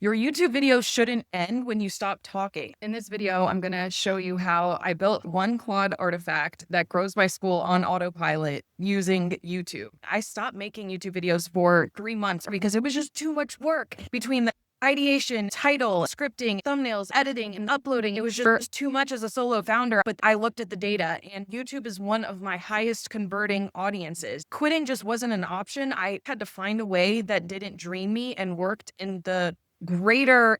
Your YouTube video shouldn't end when you stop talking. In this video, I'm going to show you how I built one Claude artifact that grows my school on autopilot using YouTube. I stopped making YouTube videos for 3 months because it was just too much work between the ideation, title, scripting, thumbnails, editing, and uploading. It was just too much as a solo founder. But I looked at the data, and YouTube is one of my highest converting audiences. Quitting just wasn't an option. I had to find a way that didn't drain me and worked in the greater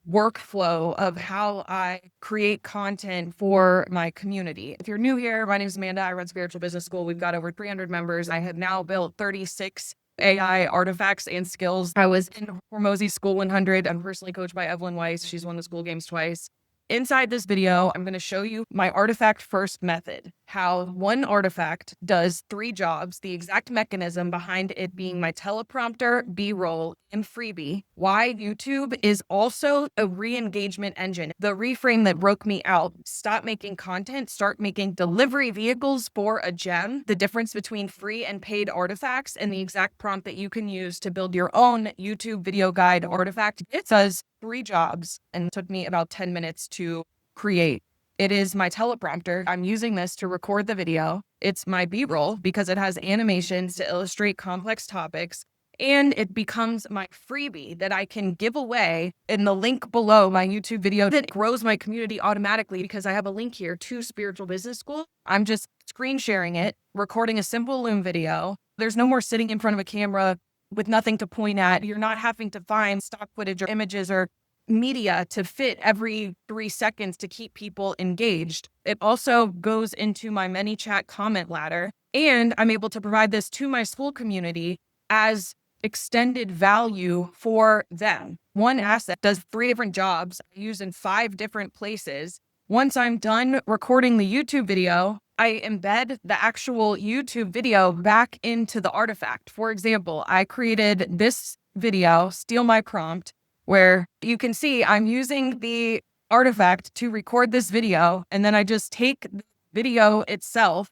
workflow of how I create content for my community. If you're new here, my name is Amanda. I run Spiritual Business School. We've got over 300 members. I have now built 36 AI artifacts and skills. I was in Hormozy's School 100. I'm personally coached by Evelyn Weiss. She's won the school games twice. Inside this video, I'm going to show you my artifact first method, how one artifact does 3 jobs, the exact mechanism behind it being my teleprompter, B-roll, and freebie, why YouTube is also a re-engagement engine. The reframe that broke me out: stop making content, start making delivery vehicles for a gem, the difference between free and paid artifacts, and the exact prompt that you can use to build your own YouTube video guide artifact. It says 3 jobs and it took me about 10 minutes to create. It is my teleprompter. I'm using this to record the video. It's my B-roll because it has animations to illustrate complex topics. And it becomes my freebie that I can give away in the link below my YouTube video that grows my community automatically because I have a link here to Spiritual Business School. I'm just screen sharing it, recording a simple Loom video. There's no more sitting in front of a camera with nothing to point at. You're not having to find stock footage or images or media to fit every 3 seconds to keep people engaged. It also goes into my ManyChat comment ladder, and I'm able to provide this to my school community as extended value for them. One asset does 3 different jobs I use in 5 different places. Once I'm done recording the YouTube video, I embed the actual YouTube video back into the artifact. For example, I created this video, Steal My Prompt, where you can see I'm using the artifact to record this video, and then I just take the video itself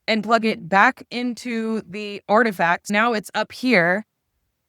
and plug it back into the artifact. Now it's up here.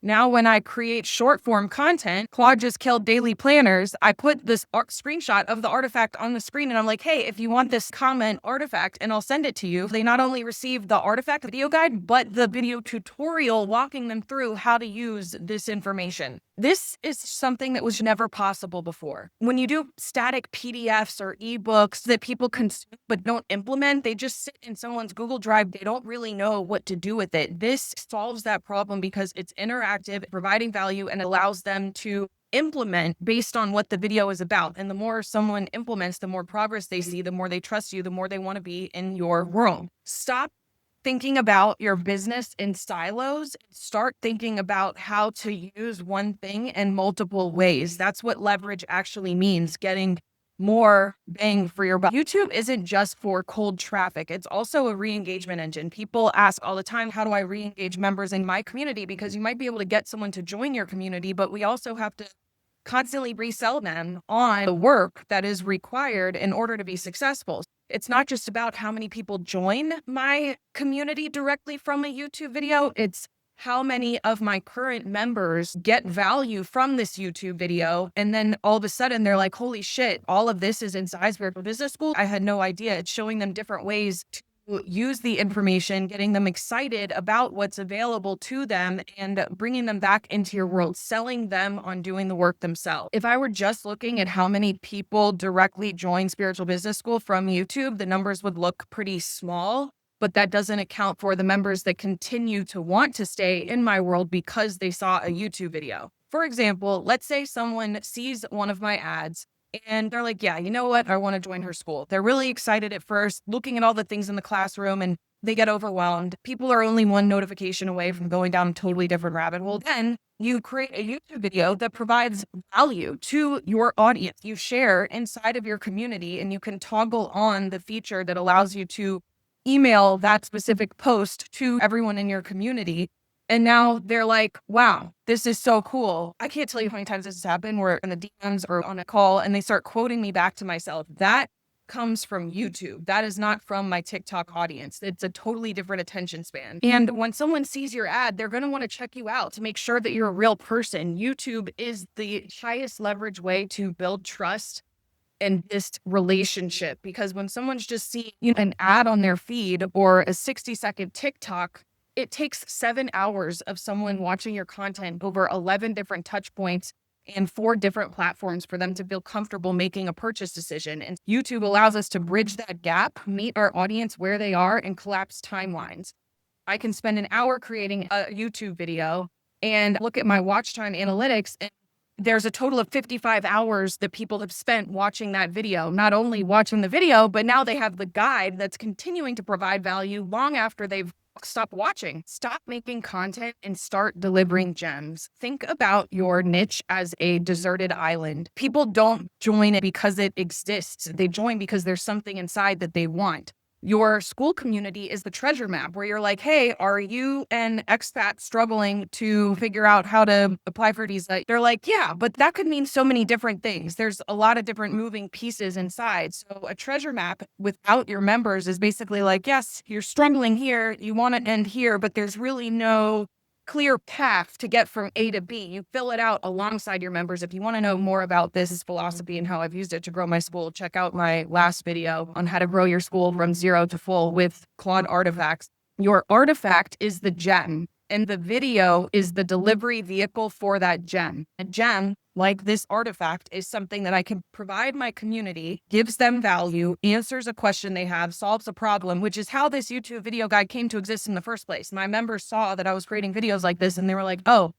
Now, when I create short form content, Claude just killed daily planners. I put this screenshot of the artifact on the screen and I'm like, hey, if you want this comment artifact, and I'll send it to you. They not only receive the artifact video guide, but the video tutorial walking them through how to use this information. This is something that was never possible before. When you do static PDFs or ebooks that people consume but don't implement, they just sit in someone's Google Drive. They don't really know what to do with it. This solves that problem because it's interactive, providing value, and allows them to implement based on what the video is about. And the more someone implements, the more progress they see, the more they trust you, the more they want to be in your world. Stop thinking about your business in silos. Start thinking about how to use one thing in multiple ways. That's what leverage actually means, getting more bang for your buck. YouTube isn't just for cold traffic. It's also a re-engagement engine. People ask all the time, how do I re-engage members in my community? Because you might be able to get someone to join your community, but we also have to constantly resell them on the work that is required in order to be successful. It's not just about how many people join my community directly from a YouTube video. It's how many of my current members get value from this YouTube video. And then all of a sudden they're like, holy shit, all of this is inside Spiritual Business School. I had no idea. It's showing them different ways to use the information, getting them excited about what's available to them and bringing them back into your world, selling them on doing the work themselves. If I were just looking at how many people directly join Spiritual Business School from YouTube, the numbers would look pretty small, but that doesn't account for the members that continue to want to stay in my world because they saw a YouTube video. For example, let's say someone sees one of my ads and they're like, yeah, you know what? I want to join her school. They're really excited at first, looking at all the things in the classroom, and they get overwhelmed. People are only one notification away from going down a totally different rabbit hole. Then you create a YouTube video that provides value to your audience. You share inside of your community, and you can toggle on the feature that allows you to email that specific post to everyone in your community. And now they're like, wow, this is so cool. I can't tell you how many times this has happened where in the DMs or on a call and they start quoting me back to myself. That comes from YouTube. That is not from my TikTok audience. It's a totally different attention span. And when someone sees your ad, they're going to want to check you out to make sure that you're a real person. YouTube is the highest leverage way to build trust and this relationship, because when someone's just seeing an ad on their feed or a 60-second TikTok, it takes 7 hours of someone watching your content over 11 different touch points and 4 different platforms for them to feel comfortable making a purchase decision. And YouTube allows us to bridge that gap, meet our audience where they are, and collapse timelines. I can spend an hour creating a YouTube video and look at my watch time analytics, and there's a total of 55 hours that people have spent watching that video. Not only watching the video, but now they have the guide that's continuing to provide value long after they've stopped watching. Stop making content and start delivering gems. Think about your niche as a deserted island. People don't join it because it exists. They join because there's something inside that they want. Your school community is the treasure map where you're like, hey, are you an expat struggling to figure out how to apply for visa? They're like, yeah, but that could mean so many different things. There's a lot of different moving pieces inside. So a treasure map without your members is basically like, yes, you're struggling here, you want to end here, but there's really no clear path to get from A to B. You fill it out alongside your members. If you want to know more about this philosophy and how I've used it to grow my school, check out my last video on how to grow your school from zero to full with Claude artifacts. Your artifact is the gem, and the video is the delivery vehicle for that gem. A gem, like this artifact, is something that I can provide my community, gives them value, answers a question they have, solves a problem, which is how this YouTube video guide came to exist in the first place. My members saw that I was creating videos like this, and they were like, oh,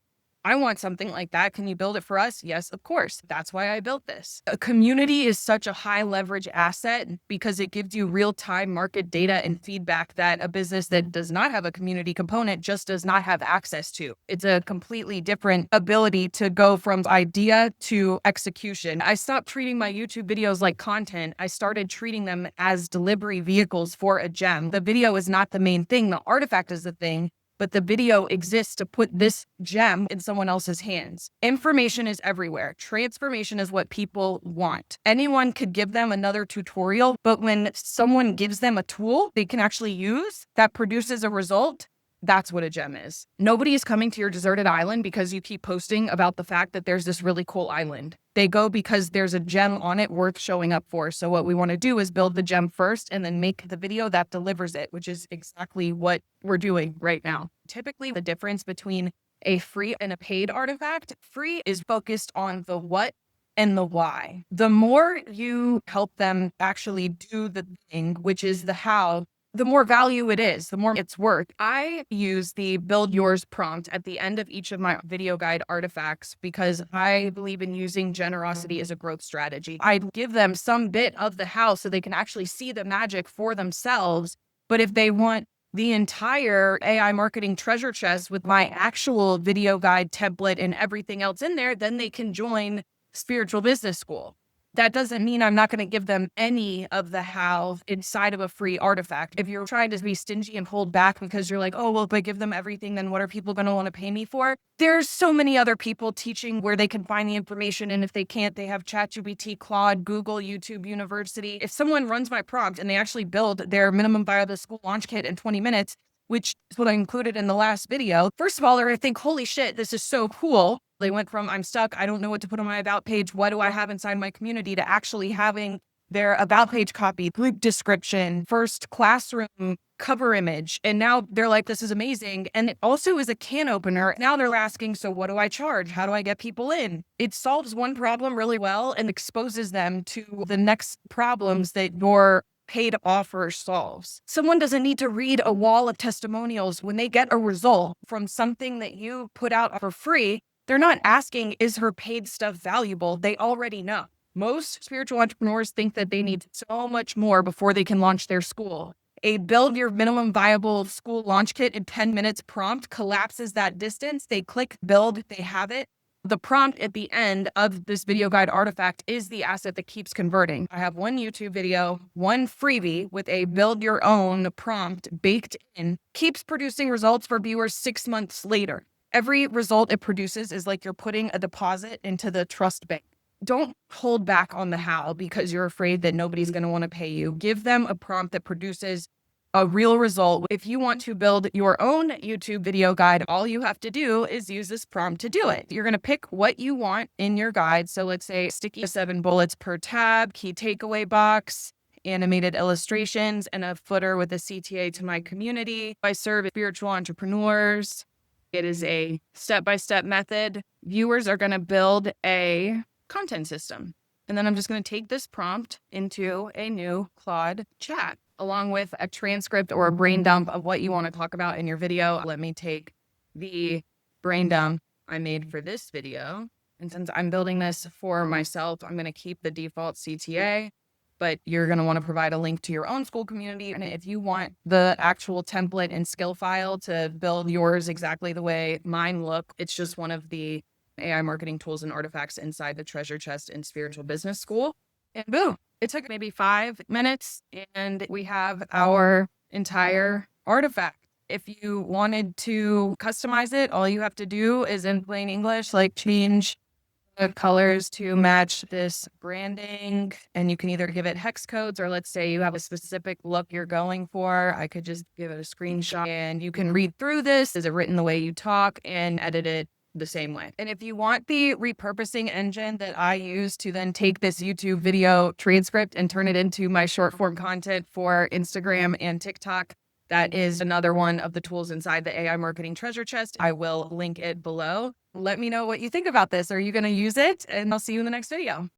I want something like that. Can you build it for us? Yes, of course. That's why I built this. A community is such a high leverage asset because it gives you real-time market data and feedback that a business that does not have a community component just does not have access to. It's a completely different ability to go from idea to execution. I stopped treating my YouTube videos like content. I started treating them as delivery vehicles for a gem. The video is not the main thing. The artifact is the thing. But the video exists to put this gem in someone else's hands. Information is everywhere. Transformation is what people want. Anyone could give them another tutorial, but when someone gives them a tool they can actually use that produces a result, that's what a gem is. Nobody is coming to your deserted island because you keep posting about the fact that there's this really cool island. They go because there's a gem on it worth showing up for. So what we want to do is build the gem first and then make the video that delivers it, which is exactly what we're doing right now. Typically, the difference between a free and a paid artifact, free is focused on the what and the why. The more you help them actually do the thing, which is the how, the more value it is, the more it's worth. I use the build yours prompt at the end of each of my video guide artifacts because I believe in using generosity as a growth strategy. I give them some bit of the how so they can actually see the magic for themselves. But if they want the entire AI marketing treasure chest with my actual video guide template and everything else in there, then they can join Spiritual Business School. That doesn't mean I'm not going to give them any of the how inside of a free artifact. If you're trying to be stingy and hold back because you're like, oh, well, if I give them everything, then what are people going to want to pay me for? There's so many other people teaching where they can find the information. And if they can't, they have ChatGPT, Claude, Google, YouTube University. If someone runs my prompt and they actually build their minimum viable school launch kit in 20 minutes, which is what I included in the last video, first of all, they're going to think, holy shit, this is so cool. They went from I'm stuck, I don't know what to put on my about page, what do I have inside my community, to actually having their about page copy, group description, first classroom cover image. And now they're like, this is amazing. And it also is a can opener. Now they're asking, so what do I charge? How do I get people in? It solves one problem really well and exposes them to the next problems that your paid offer solves. Someone doesn't need to read a wall of testimonials. When they get a result from something that you put out for free, they're not asking, is her paid stuff valuable? They already know. Most spiritual entrepreneurs think that they need so much more before they can launch their school. A build your minimum viable school launch kit in 10 minutes prompt collapses that distance. They click build, they have it. The prompt at the end of this video guide artifact is the asset that keeps converting. I have one YouTube video, one freebie with a build your own prompt baked in, keeps producing results for viewers 6 months later. Every result it produces is like you're putting a deposit into the trust bank. don't hold back on the how because you're afraid that nobody's going to want to pay you. Give them a prompt that produces a real result. If you want to build your own YouTube video guide, all you have to do is use this prompt to do it. You're going to pick what you want in your guide. So let's say sticky 7 bullets per tab, key takeaway box, animated illustrations, and a footer with a CTA to my community. I serve spiritual entrepreneurs. It is a step-by-step method. Viewers are going to build a content system. And then I'm just going to take this prompt into a new Claude chat, along with a transcript or a brain dump of what you want to talk about in your video. Let me take the brain dump I made for this video. And since I'm building this for myself, I'm going to keep the default CTA, but you're going to want to provide a link to your own Skool community. And if you want the actual template and skill file to build yours exactly the way mine look, it's just one of the AI marketing tools and artifacts inside the treasure chest in Spiritual Business School. And boom, it took maybe 5 minutes and we have our entire artifact. If you wanted to customize it, all you have to do is in plain English, like change the colors to match this branding. And you can either give it hex codes, or let's say you have a specific look you're going for. I could just give it a screenshot and you can read through this. Is it written the way you talk and edit it the same way? And if you want the repurposing engine that I use to then take this YouTube video transcript and turn it into my short form content for Instagram and TikTok, that is another one of the tools inside the AI marketing treasure chest. I will link it below. Let me know what you think about this. Are you going to use it? And I'll see you in the next video.